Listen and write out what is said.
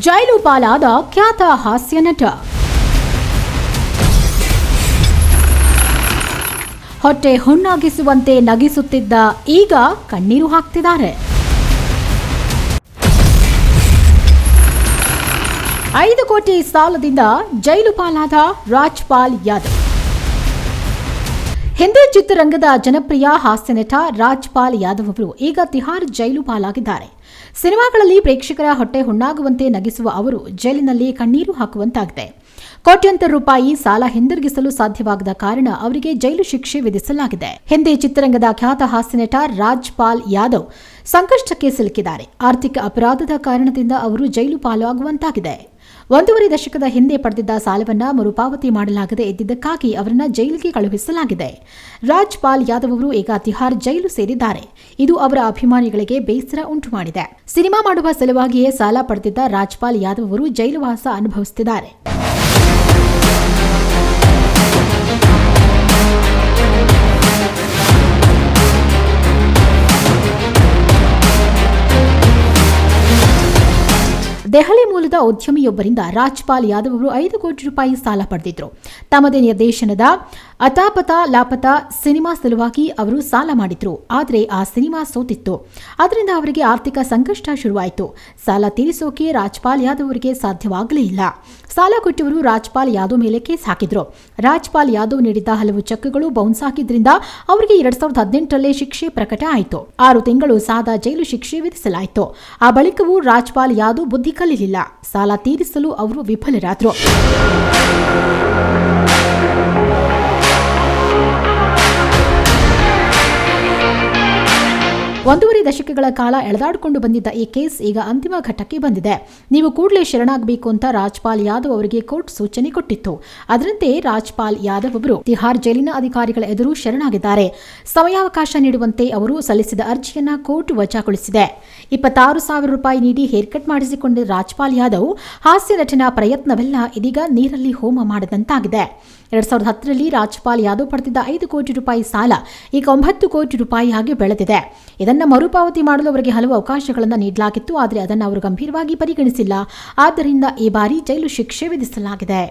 ಜೈಲು ಪಾಲಾದ ಖ್ಯಾತ ಹಾಸ್ಯ ನಟ. ಹೊಟ್ಟೆ ಹುಣ್ಣಾಗಿಸುವಂತೆ ನಗಿಸುತ್ತಿದ್ದ ಈಗ ಕಣ್ಣೀರು ಹಾಕ್ತಿದ್ದಾರೆ. 5 ಕೋಟಿ ಸಾಲದಿಂದ ಜೈಲು ಪಾಲಾದ ರಾಜ್ಪಾಲ್ ಯಾದವ್. ಹಿಂದಿ ಚಿತ್ರರಂಗದ ಜನಪ್ರಿಯ ಹಾಸ್ಯ ನಟ ರಾಜ್ಪಾಲ್ ಯಾದವ್ ಅವರು ಈಗ ತಿಹಾರ್ ಜೈಲು ಪಾಲಾಗಿದ್ದಾರೆ. ಸಿನಿಮಾಗಳಲ್ಲಿ ಪ್ರೇಕ್ಷಕರ ಹೊಟ್ಟೆ ಹುಣ್ಣಾಗುವಂತೆ ನಗಿಸುವ ಅವರು ಜೈಲಿನಲ್ಲಿ ಕಣ್ಣೀರು ಹಾಕುವಂತಾಗಿದೆ. ಕೋಟ್ಯಂತರ ರೂಪಾಯಿ ಸಾಲ ಹಿಂದಿರುಗಿಸಲು ಸಾಧ್ಯವಾಗದ ಕಾರಣ ಅವರಿಗೆ ಜೈಲು ಶಿಕ್ಷೆ ವಿಧಿಸಲಾಗಿದೆ. ಹಿಂದಿ ಚಿತ್ರರಂಗದ ಖ್ಯಾತ ಹಾಸ್ಯ ನಟ ರಾಜ್ಪಾಲ್ ಯಾದವ್ ಸಂಕಷ್ಟಕ್ಕೆ ಸಿಲುಕಿದ್ದಾರೆ. ಆರ್ಥಿಕ ಅಪರಾಧದ ಕಾರಣದಿಂದ ಅವರು ಜೈಲು ಪಾಲಾಗುವಂತಾಗಿದೆ. 1.5 ದಶಕದ ಹಿಂದೆ ಪಡೆದಿದ್ದ ಸಾಲವನ್ನ ಮರುಪಾವತಿ ಮಾಡಲಾಗದೆ ಇದ್ದಿದ್ದಕ್ಕಾಗಿ ಅವರನ್ನ ಜೈಲಿಗೆ ಕಳುಹಿಸಲಾಗಿದೆ. ರಾಜ್ಪಾಲ್ ಯಾದವ್ ಅವರು ಈಗ ತಿಹಾರ್ ಜೈಲು ಸೇರಿದ್ದಾರೆ. ಇದು ಅವರ ಅಭಿಮಾನಿಗಳಿಗೆ ಬೇಸರ ಉಂಟು ಮಾಡಿದೆ. ಸಿನಿಮಾ ಮಾಡುವ ಸಲುವಾಗಿಯೇ ಸಾಲ ಪಡೆದಿದ್ದ ರಾಜ್ಪಾಲ್ ಯಾದವ್ ಅವರು ಜೈಲುವಾಸ ಅನುಭವಿಸುತ್ತಿದ್ದಾರೆ. ದೆಹಲಿ ಮೂಲದ ಉದ್ಯಮಿಯೊಬ್ಬರಿಂದ ರಾಜ್ಪಾಲ್ ಯಾದವ್ ಅವರು 5 ಕೋಟಿ ರೂಪಾಯಿ ಸಾಲ ಪಡೆದಿದ್ರು. ತಮ್ಮದೇ ನಿರ್ದೇಶನದ ಅತಾಪತಾ ಲಾಪತಾ ಸಿನಿಮಾ ಸಲುವಾಗಿ ಅವರು ಸಾಲ ಮಾಡಿದ್ರು. ಆದರೆ ಆ ಸಿನಿಮಾ ಸೋತಿತ್ತು. ಅದರಿಂದ ಅವರಿಗೆ ಆರ್ಥಿಕ ಸಂಕಷ್ಟ ಶುರುವಾಯಿತು. ಸಾಲ ತೀರಿಸೋಕೆ ರಾಜ್ಪಾಲ್ ಯಾದವ್ ಅವರಿಗೆ ಸಾಧ್ಯವಾಗಲೇ ಇಲ್ಲ. ಸಾಲ ಕೊಟ್ಟವರು ರಾಜ್ಪಾಲ್ ಯಾದವ್ ಮೇಲೆ ಕೇಸ್ ಹಾಕಿದ್ರು. ರಾಜ್ಪಾಲ್ ಯಾದವ್ ನೀಡಿದ್ದ ಹಲವು ಚೆಕ್ಗಳು ಬೌನ್ಸ್ ಆಗಿದ್ರಿಂದ ಅವರಿಗೆ 2018ರಲ್ಲೇ ಶಿಕ್ಷೆ ಪ್ರಕಟ ಆಯಿತು. 6 ತಿಂಗಳು ಸಾದಾ ಜೈಲು ಶಿಕ್ಷೆ ವಿಧಿಸಲಾಯಿತು. ಆ ಬಳಿಕವೂ ರಾಜ್ಪಾಲ್ ಯಾದವ್ ಬುದ್ಧಿ ಕಲಿಯಲಿಲ್ಲ. ಸಾಲ ತೀರಿಸಲು ಅವರು ವಿಫಲರಾದರು. 1.5 ದಶಕಗಳ ಕಾಲ ಎಳೆದಾಡಿಕೊಂಡು ಬಂದಿದ್ದ ಈ ಕೇಸ್ ಈಗ ಅಂತಿಮ ಘಟ್ಟಕ್ಕೆ ಬಂದಿದೆ. ನೀವು ಕೂಡಲೇ ಶರಣಾಗಬೇಕು ಅಂತ ರಾಜ್ಪಾಲ್ ಯಾದವ್ ಅವರಿಗೆ ಕೋರ್ಟ್ ಸೂಚನೆ ಕೊಟ್ಟಿತ್ತು. ಅದರಂತೆ ರಾಜ್ಪಾಲ್ ಯಾದವ್ ಅವರು ತಿಹಾರ್ ಜೈಲಿನ ಅಧಿಕಾರಿಗಳ ಎದುರು ಶರಣಾಗಿದ್ದಾರೆ. ಸಮಯಾವಕಾಶ ನೀಡುವಂತೆ ಅವರು ಸಲ್ಲಿಸಿದ ಅರ್ಜಿಯನ್ನ ಕೋರ್ಟ್ ವಜಾಗೊಳಿಸಿದೆ. 26,000 ರೂಪಾಯಿ ನೀಡಿ ಹೇರ್ ಕಟ್ ಮಾಡಿಸಿಕೊಂಡ ರಾಜ್ಪಾಲ್ ಯಾದವ್ ಹಾಸ್ಯ ನಟನ ಪ್ರಯತ್ನವೆಲ್ಲ ಇದೀಗ ನೀರಲ್ಲಿ ಹೋಮ ಮಾಡದಂತಾಗಿದೆ. 2010ರಲ್ಲಿ ರಾಜ್ಪಾಲ್ ಯಾದವ್ ಪಡೆದಿದ್ದ 5 ಕೋಟಿ ರೂಪಾಯಿ ಸಾಲ ಈಗ 9 ಕೋಟಿ ರೂಪಾಯಿಯಾಗಿ ಬೆಳೆದಿದೆ. ಇದನ್ನು ಮರುಪಾವತಿ ಮಾಡಲು ಅವರಿಗೆ ಹಲವು ಅವಕಾಶಗಳನ್ನು ನೀಡಲಾಗಿತ್ತು. ಆದರೆ ಅದನ್ನು ಅವರು ಗಂಭೀರವಾಗಿ ಪರಿಗಣಿಸಿಲ್ಲ. ಆದ್ದರಿಂದ ಈ ಬಾರಿ ಜೈಲು ಶಿಕ್ಷೆ ವಿಧಿಸಲಾಗಿದೆ.